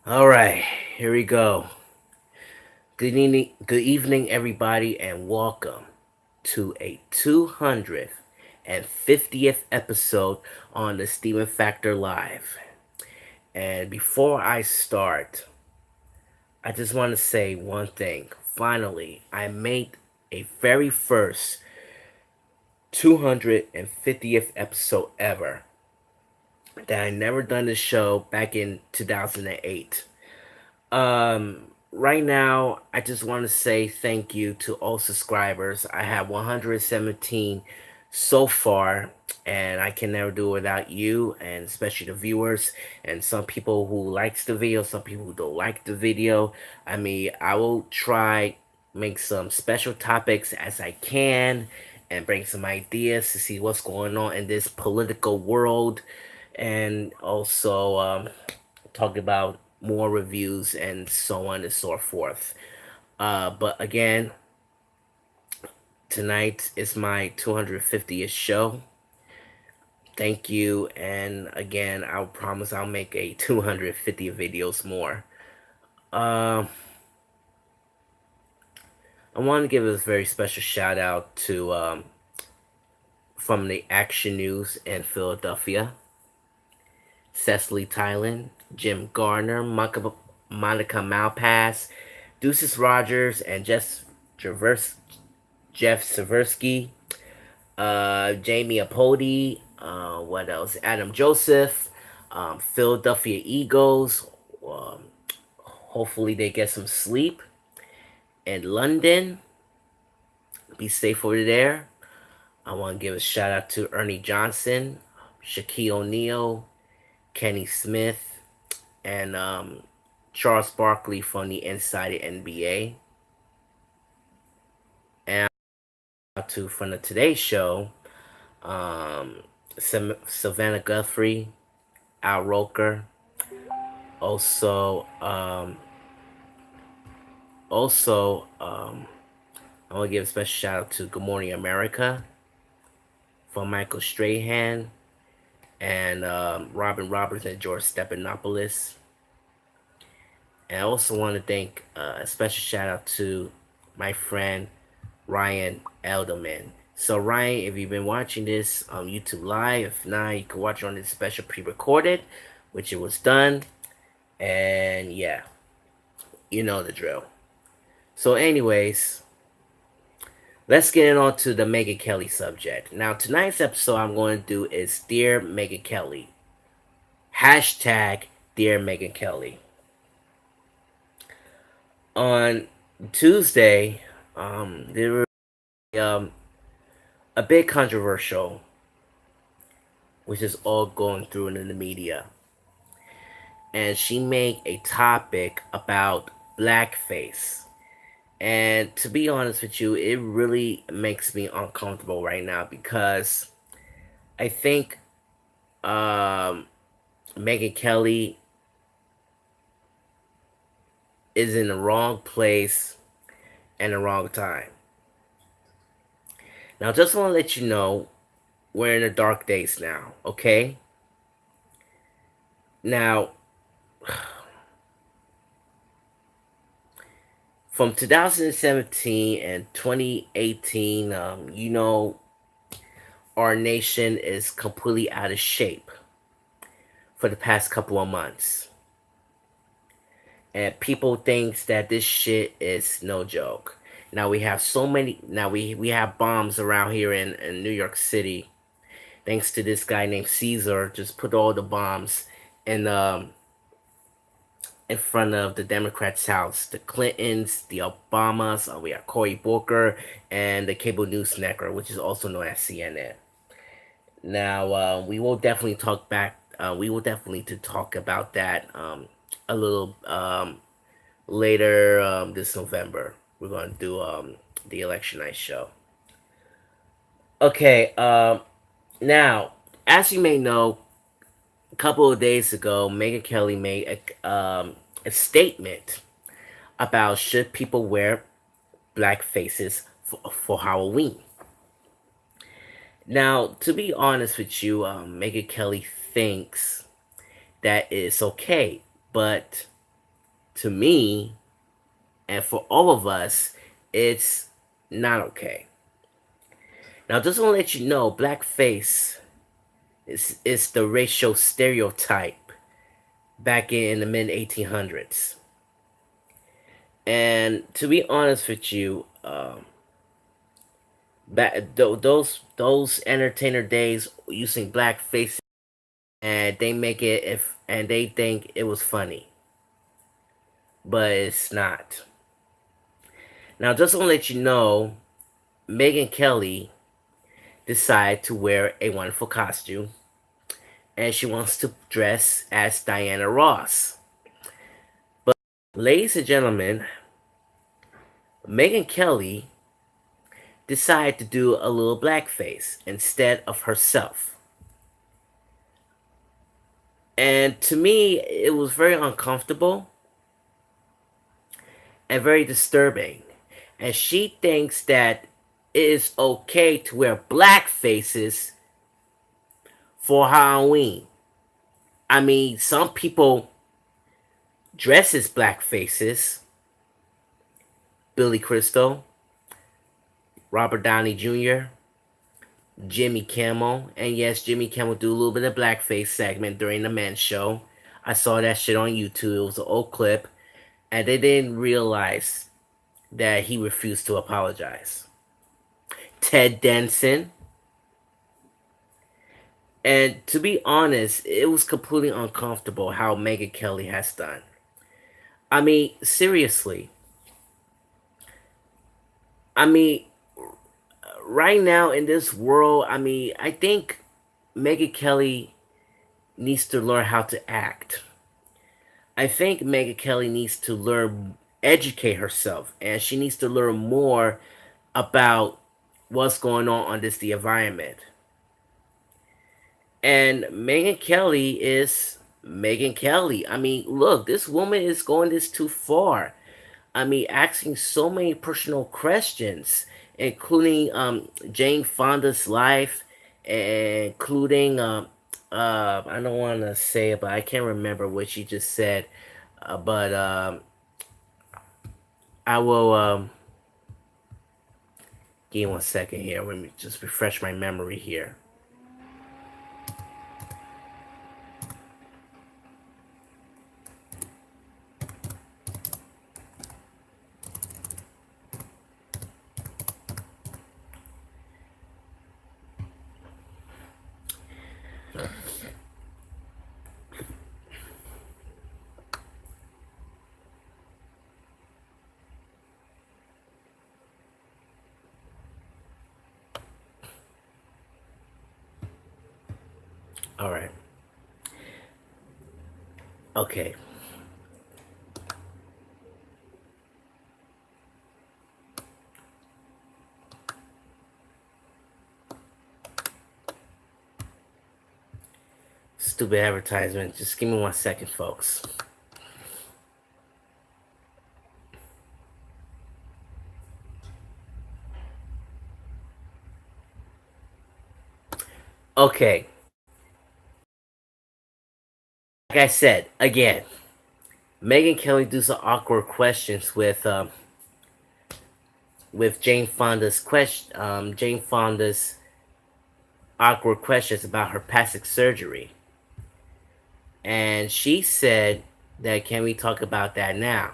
All right, here we go. Good evening, everybody, and welcome to a 250th episode on the Steven Factor Live. And before I start, I just want to say one thing. Finally, I made a very first 250th episode ever. That I never done this show back in 2008. Right now, I just want to say thank you to all subscribers. I have 117 so far, and I can never do it without you, and especially the viewers, and some people who likes the video, some people who don't like the video. I mean, I will try make some special topics as I can, and bring some ideas to see what's going on in this political world, and also talk about more reviews and so on and so forth. But again, tonight is my 250th show. Thank you, and again, I'll promise I'll make a 250 videos more. I want to give a very special shout out to from the Action News in Philadelphia, Cecily Tylen, Jim Gardner, Monica Malpass, Deuces Rogers, and Jeff Seversky, Jamie Apodi, what else? Adam Joseph, Philadelphia Eagles. Hopefully they get some sleep. In London, be safe over there. I want to give a shout out to Ernie Johnson, Shaquille O'Neal, Kenny Smith, and Charles Barkley from the Inside NBA. And to from the Today Show, Savannah Guthrie, Al Roker, also I want to give a special shout out to Good Morning America from Michael Strahan and Robin Roberts and George Stephanopoulos. And I also want to thank a special shout out to my friend Ryan Elderman. So Ryan, if you've been watching this on YouTube Live, if not, you can watch it on this special pre-recorded, which it was done. And yeah, you know the drill. So anyways, let's get on to the Megyn Kelly subject. Now tonight's episode I'm going to do is Dear Megyn Kelly. Hashtag Dear Megyn Kelly. On Tuesday, there was a bit controversial, which is all going through in the media. And she made a topic about blackface. And to be honest with you, it really makes me uncomfortable right now because I think Megyn Kelly is in the wrong place and the wrong time. Now, just want to let you know, we're in the dark days now, okay? Now, from 2017 and 2018, you know, our nation is completely out of shape for the past couple of months. And people think that this shit is no joke. Now we have so many, now we have bombs around here in New York City. Thanks to this guy named Caesar, just put all the bombs in in front of the Democrats' house. The Clintons, the Obamas, we have Cory Booker, and the cable news network, which is also known as CNN. Now, we will definitely talk back. We will definitely to talk about that a little later this November. We're going to do the election night show. Okay. Now, as you may know, a couple of days ago, Megyn Kelly made a statement about should people wear black faces for Halloween. Now, to be honest with you, Megyn Kelly thinks that it's okay, but to me and for all of us, it's not okay. Now, just want to let you know, blackface is the racial stereotype back in the mid 1800s. And to be honest with you, those entertainer days using blackface, and they make it if and they think it was funny, but it's not. Now, just to let you know, Megyn Kelly decided to wear a wonderful costume, and she wants to dress as Diana Ross. But, ladies and gentlemen, Megyn Kelly decided to do a little blackface instead of herself. And to me, it was very uncomfortable and very disturbing. And she thinks that it is okay to wear black faces for Halloween. I mean, some people dress as black faces. Billy Crystal, Robert Downey Jr., Jimmy Kimmel, and yes, Jimmy Kimmel do a little bit of blackface segment during the men's show. I saw that shit on YouTube. It was an old clip, and they didn't realize that he refused to apologize. Ted Danson. And to be honest, it was completely uncomfortable how Megyn Kelly has done. I mean, seriously. I mean, right now in this world, I mean, I think Megyn Kelly needs to learn how to act. I think Megyn Kelly needs to educate herself, and she needs to learn more about what's going on this the environment. And Megyn Kelly is Megyn Kelly. I mean, look, this woman is going this too far. I mean, asking so many personal questions, including Jane Fonda's life, including I don't want to say it, but I can't remember what she just said. But I will give me 1 second here. Let me just refresh my memory here. All right. Okay. Stupid advertisement. Just give me 1 second, folks. Okay. Like I said, again, Megyn Kelly do some awkward questions with Jane Fonda's Jane Fonda's awkward questions about her plastic surgery. And she said that can we talk about that now?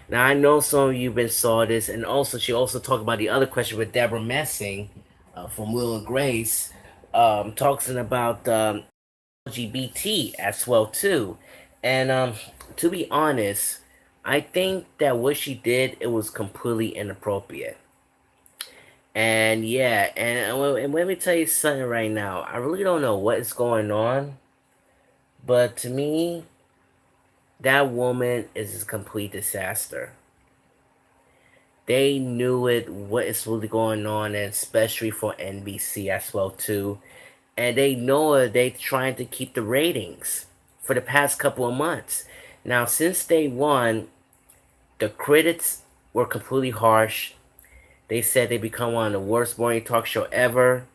Now I know some of you been saw this, and also she also talked about the other question with Deborah Messing from Will and Grace, talking about LGBT as well too. And to be honest, I think that what she did, it was completely inappropriate. And yeah, and let me tell you something right now. I really don't know what is going on, but to me, that woman is a complete disaster. They knew it, what is really going on, and especially for NBC as well too. And they know it. They trying to keep the ratings for the past couple of months. Now, since day one, the critics were completely harsh. They said they become one of the worst morning talk show ever.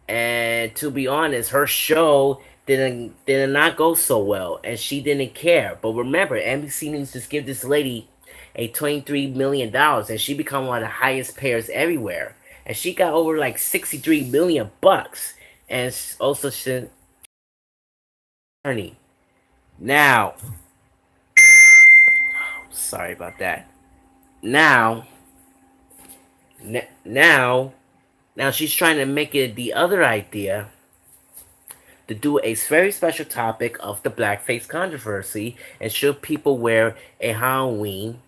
And to be honest, her show did not go so well, and she didn't care. But remember, NBC News just give this lady a $23 million, and she become one of the highest payers everywhere. And she got over like 63 million bucks, and also she attorney. Now, sorry about that. Now, now, now she's trying to make it the other idea to do a very special topic of the blackface controversy and should people wear a Halloween.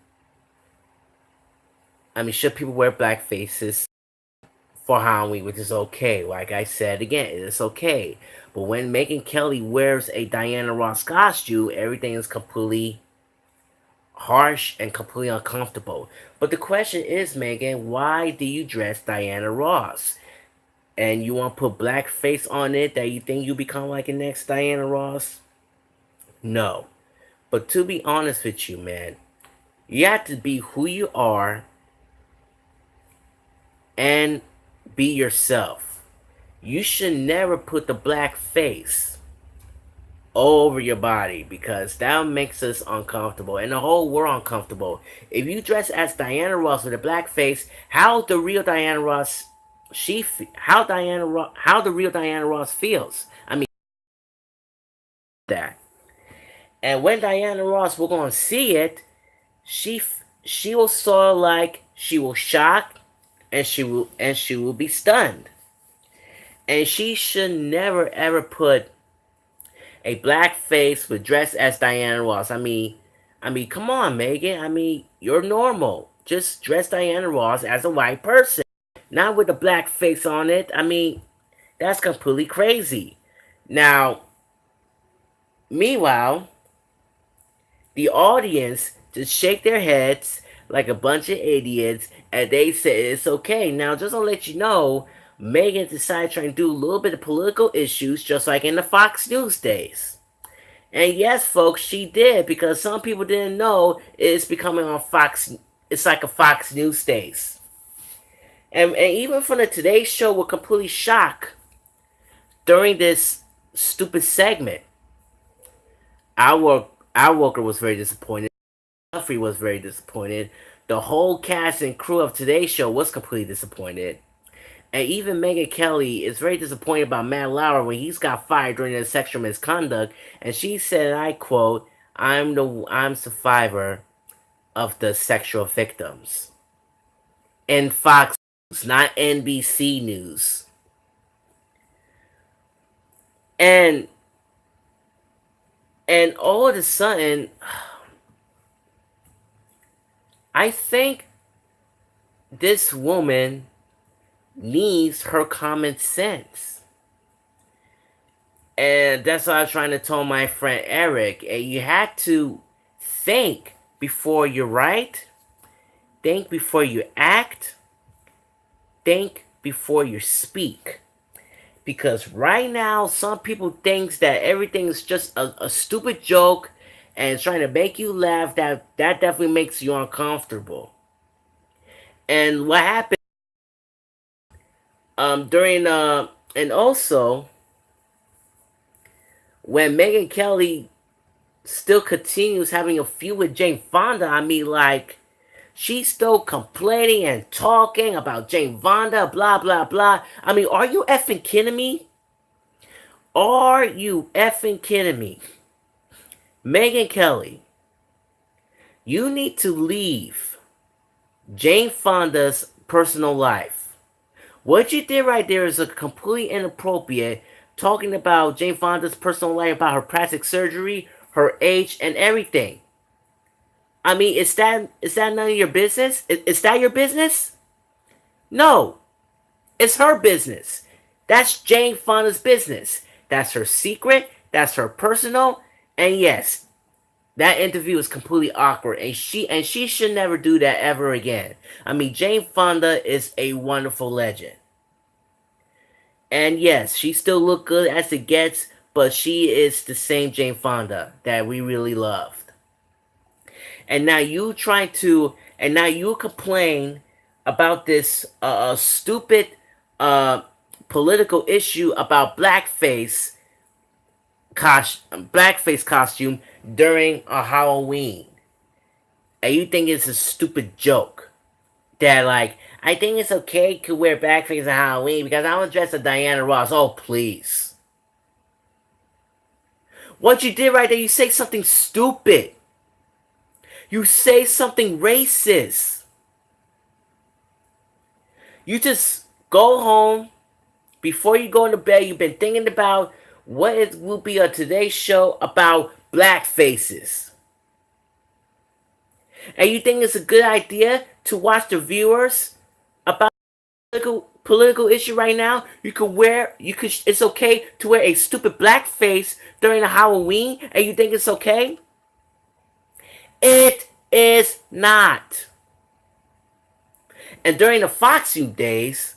I mean, should people wear black faces for Halloween, which is okay. Like I said again, it's okay. But when Megyn Kelly wears a Diana Ross costume, everything is completely harsh and completely uncomfortable. But the question is, Megan, why do you dress Diana Ross? And you want to put black face on it that you think you become like the next Diana Ross? No. But to be honest with you, man, you have to be who you are and be yourself. You should never put the black face all over your body because that makes us uncomfortable and the whole world uncomfortable. If you dress as Diana Ross with a black face, how the real Diana Ross how the real Diana Ross feels. I mean that. And when Diana Ross will gonna see it, she she will sort of like she will shock and she will be stunned. And she should never ever put a black face with dress as Diana Ross. I mean, come on, Megan. I mean, you're normal. Just dress Diana Ross as a white person, not with a black face on it. I mean, that's completely crazy. Now, meanwhile, the audience just shake their heads like a bunch of idiots, and they say it's okay. Now, just to let you know, Megan decided to try and do a little bit of political issues, just like in the Fox News days. And yes, folks, she did because some people didn't know it's becoming on Fox. It's like a Fox News days, and even from the Today Show were completely shocked during this stupid segment. Our Walker was very disappointed. Humphrey was very disappointed. The whole cast and crew of Today Show was completely disappointed. And even Megyn Kelly is very disappointed about Matt Lauer when he's got fired during his sexual misconduct. And she said, and I quote, I'm survivor of the sexual victims." And Fox News, not NBC News. And and all of a sudden, I think this woman needs her common sense. And that's what I was trying to tell my friend Eric. And you had to think before you write, think before you act, think before you speak. Because right now, some people think that everything is just a stupid joke and trying to make you laugh. That definitely makes you uncomfortable. And what happened during and also when Megyn Kelly still continues having a feud with Jane Fonda, I mean, like, she's still complaining and talking about Jane Fonda, blah, blah, blah. I mean, are you effing kidding me? Are you effing kidding me? Megyn Kelly, you need to leave Jane Fonda's personal life. What you did right there is a completely inappropriate talking about Jane Fonda's personal life, about her plastic surgery, her age, and everything. I mean, is that none of your business? Is that your business? No, it's her business. That's Jane Fonda's business. That's her secret. That's her personal. And yes, that interview is completely awkward, and she should never do that ever again. I mean, Jane Fonda is a wonderful legend. And yes, she still look good as it gets, but she is the same Jane Fonda that we really loved. And now you complain about this stupid uh, political issue about blackface costume during a Halloween, and you think it's a stupid joke. That like, I think it's okay to wear blackface on Halloween because I was dressed as Diana Ross. Oh please. What you did right there, you say something stupid. You say something racist. You just go home before you go into bed. You've been thinking about what it will be on today's show about black faces. And you think it's a good idea to watch the viewers about political issue right now? It's okay to wear a stupid black face during a Halloween, and you think it's okay? It is not. And during the Fox News days,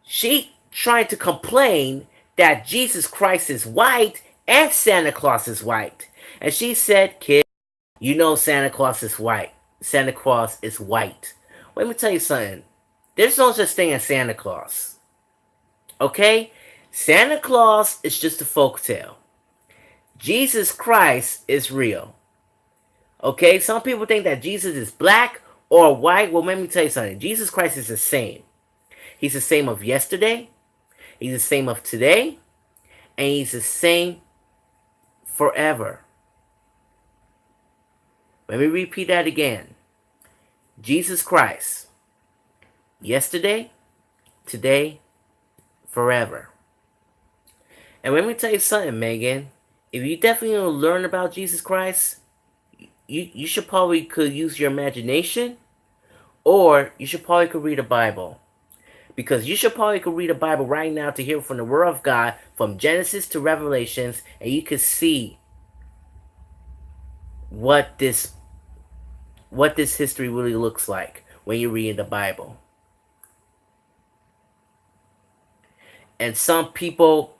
she tried to complain that Jesus Christ is white and Santa Claus is white. And she said, kid, you know Santa Claus is white. Santa Claus is white. Let me tell you something. There's no such thing as Santa Claus. Okay? Santa Claus is just a folk tale. Jesus Christ is real. Okay? Some people think that Jesus is black or white. Well, let me tell you something. Jesus Christ is the same. He's the same of yesterday. He's the same of today. And he's the same forever. Let me repeat that again. Jesus Christ. Yesterday, today, forever. And let me tell you something, Megan. If you definitely want to learn about Jesus Christ, you should probably could use your imagination, or you should probably could read a Bible. Because you should probably could read a Bible right now to hear from the Word of God, from Genesis to Revelations, and you could see what this history really looks like when you read the Bible. And some people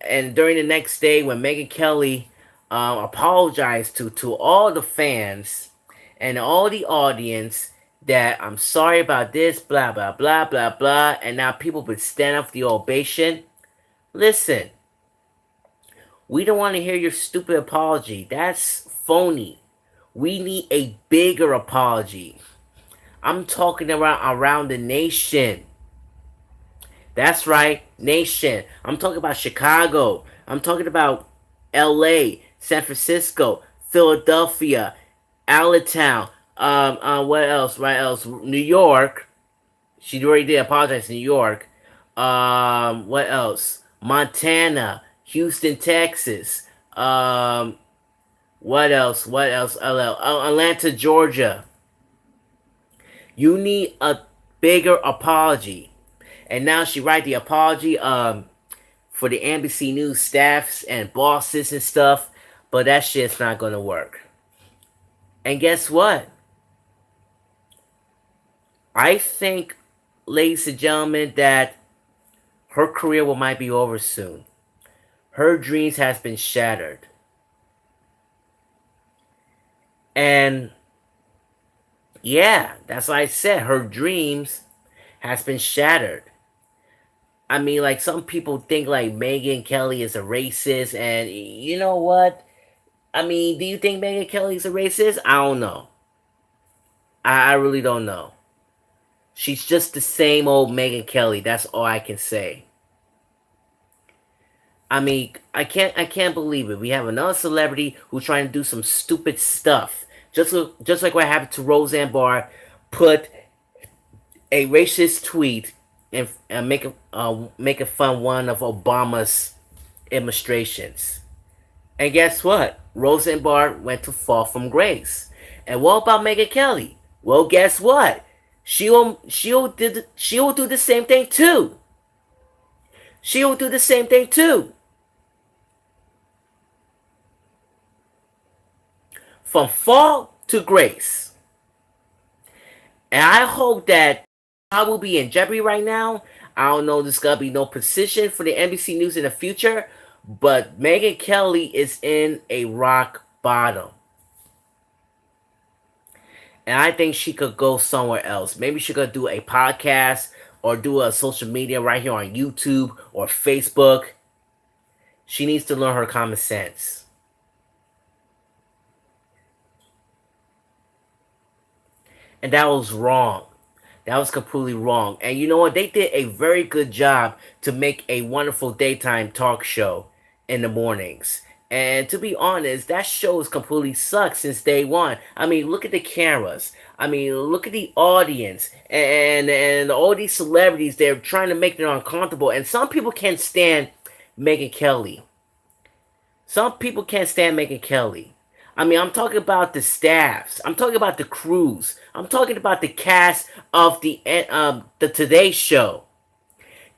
and during the next day when Megyn Kelly apologized to all the fans and all the audience that I'm sorry about this, blah blah blah blah blah, and now people would stand up for the ovation. Listen, we don't want to hear your stupid apology. That's phony. We need a bigger apology. I'm talking around the nation. That's right, nation. I'm talking about Chicago. I'm talking about LA, San Francisco, Philadelphia, Allentown. What else? What else? New York. She already did apologize to New York. What else? Montana, Houston, Texas. What else? What else? Atlanta, Georgia. You need a bigger apology. And now she write the apology for the NBC News staffs and bosses and stuff. But that shit's not going to work. And guess what? I think, ladies and gentlemen, that her career might be over soon. Her dreams has been shattered. And yeah, that's why I said her dreams has been shattered. I mean, like, some people think like Megyn Kelly is a racist, and you know what? I mean, do you think Megyn Kelly is a racist? I don't know. I really don't know. She's just the same old Megyn Kelly. That's all I can say. I mean, I can't believe it. We have another celebrity who's trying to do some stupid stuff. Just like what happened to Roseanne Barr, put a racist tweet and make a fun one of Obama's administrations. And guess what? Rosenbart went to fall from grace. And what about Megyn Kelly? Well, guess what? She'll do the same thing too. She'll do the same thing too. From fall to grace. And I hope that I will be in jeopardy right now. I don't know, there's gonna be no precision for the NBC News in the future, but Megyn Kelly is in a rock bottom. And I think she could go somewhere else. Maybe she could do a podcast or do a social media right here on YouTube or Facebook. She needs to learn her common sense. And that was wrong. That was completely wrong. And you know what? They did a very good job to make a wonderful daytime talk show in the mornings. And to be honest, that show has completely sucked since day one. I mean, look at the cameras. I mean, look at the audience and all these celebrities. They're trying to make it uncomfortable. And some people can't stand Megyn Kelly. Some people can't stand Megyn Kelly. I mean, I'm talking about the staffs. I'm talking about the crews. I'm talking about the cast of the Today Show.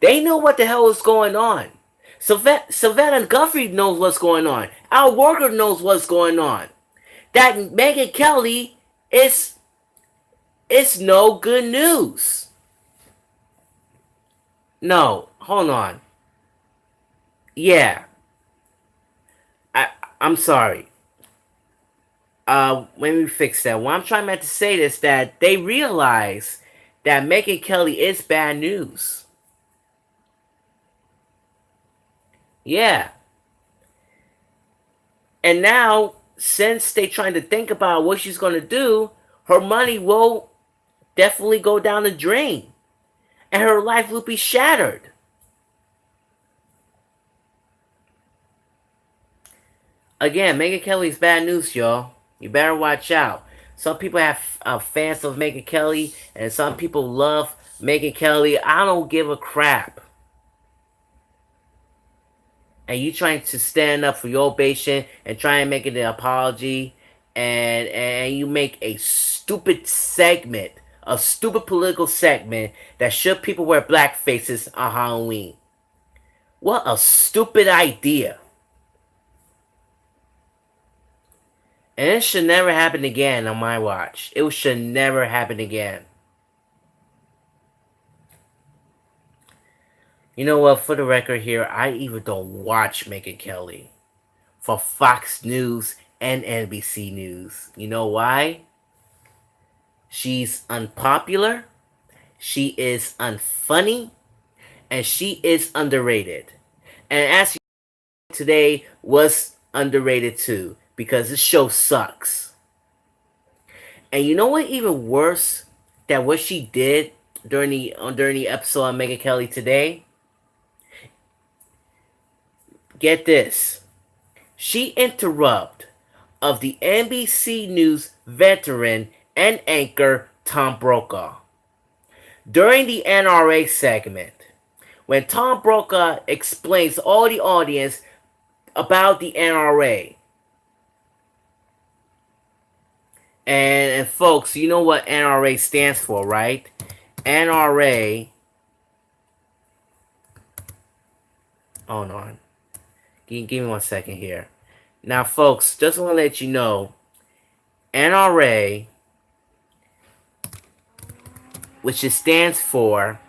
They know what the hell is going on. Savannah Guthrie knows what's going on. Al Worker knows what's going on. That Megyn Kelly is no good news. No, hold on. Yeah, I'm sorry. Let me fix that. What I'm trying to say is that they realize that Megyn Kelly is bad news. Yeah. And now, since they're trying to think about what she's going to do, her money will definitely go down the drain. And her life will be shattered. Again, Megyn Kelly's bad news, y'all. You better watch out. Some people have fans of Megyn Kelly, and some people love Megyn Kelly. I don't give a crap. And you trying to stand up for your patient and try and make it an apology, and you make a stupid segment, a stupid political segment that should people wear black faces on Halloween. What a stupid idea. And it should never happen again on my watch. It should never happen again. You know what? For the record here, I even don't watch Megyn Kelly for Fox News and NBC News. You know why? She's unpopular, she is unfunny, and she is underrated. And as today was underrated too, because this show sucks. And you know what? Even worse than what she did during the episode on Megyn Kelly today. Get this. She interrupted of the NBC News veteran and anchor Tom Brokaw during the NRA segment, when Tom Brokaw explains to all the audience about the NRA. And folks, you know what NRA stands for, right? NRA. Hold on. Give me 1 second here. Now, folks, just want to let you know, NRA, which it stands for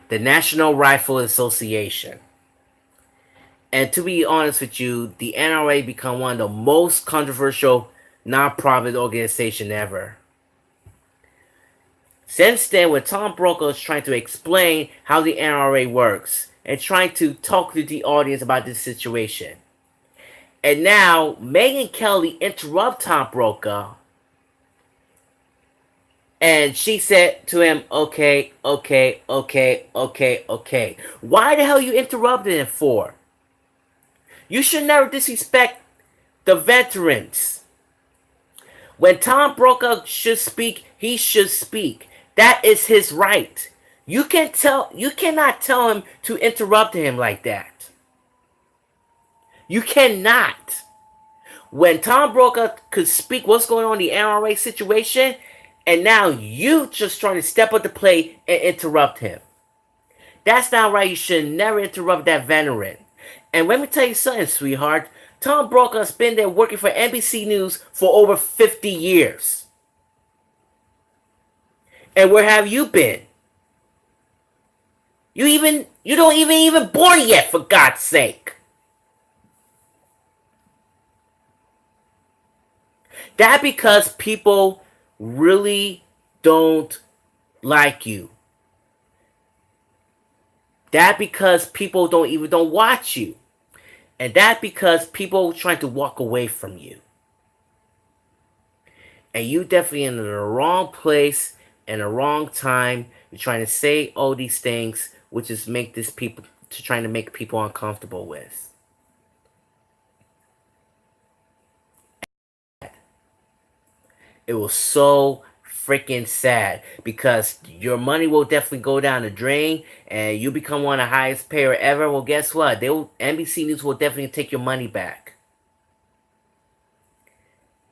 the National Rifle Association. And to be honest with you, the NRA become one of the most controversial non-profit organization ever. Since then, when Tom Brokaw is trying to explain how the NRA works and trying to talk to the audience about this situation, and now Megyn Kelly interrupts Tom Brokaw, and she said to him, okay. Why the hell you interrupted him for? You should never disrespect the veterans. When Tom Brokaw should speak, he should speak. That is his right. You cannot tell him to interrupt him like that. You cannot. When Tom Brokaw could speak what's going on in the NRA situation, and now you just trying to step up the plate and interrupt him. That's not right. You should never interrupt that veteran. And let me tell you something, sweetheart. Tom Brokaw's been there working for NBC News for over 50 years. And where have you been? You don't even born yet, for God's sake. That because people really don't like you. That because people don't watch you. And that because people trying to walk away from you. And you definitely in the wrong place and the wrong time. You're trying to say all these things, which is make this people to trying to make people uncomfortable with. It was so freaking sad because your money will definitely go down the drain and you become one of the highest payer ever. Well, guess what? NBC News will definitely take your money back.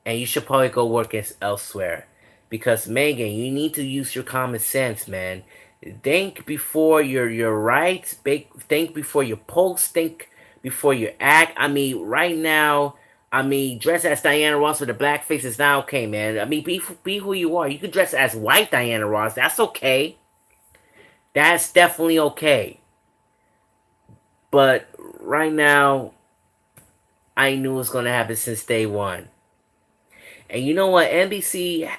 And you should probably go work elsewhere. Because Megyn, you need to use your common sense, man. Think before your right. Think before you post. Think before you act. I mean, right now, dress as Diana Ross with a black face is not okay, man. I mean, be who you are. You can dress as white Diana Ross. That's okay. That's definitely okay. But right now, I knew it was gonna happen since day one. And you know what? NBC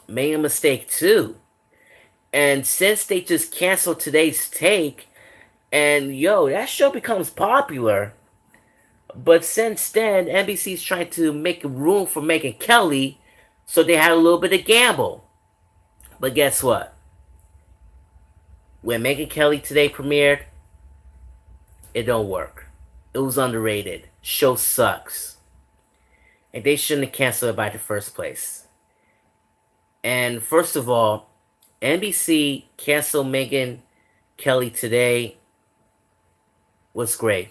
made a mistake too. And since they just canceled today's take, and yo, that show becomes popular. But since then, NBC's trying to make room for Megyn Kelly, so they had a little bit of gamble. But guess what? When Megyn Kelly today premiered, it don't work. It was underrated. Show sucks. And they shouldn't have canceled it by the first place. And first of all, NBC canceled Megyn Kelly today was great.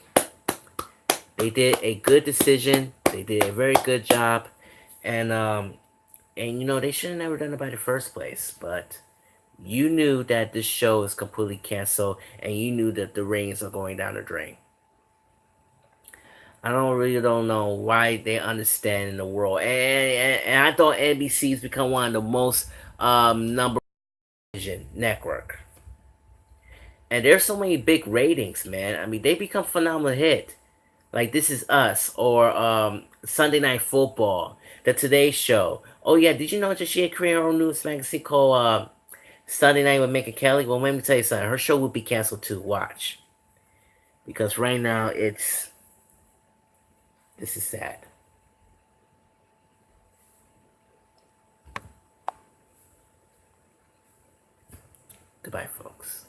They did a good decision. They did a very good job. And you know, they should have never done it by the first place. But you knew that this show is completely canceled and you knew that the ratings are going down the drain. I don't know why they understand in the world. And I thought NBC's become one of the most number television network. And there's so many big ratings, man. I mean, they become phenomenal hit. Like This Is Us or Sunday Night Football, The Today Show. Oh yeah, did you know that she had created her own news magazine called Sunday Night with Megyn Kelly? Well, let me tell you something. Her show will be canceled too. Watch, because right now this is sad. Goodbye, folks.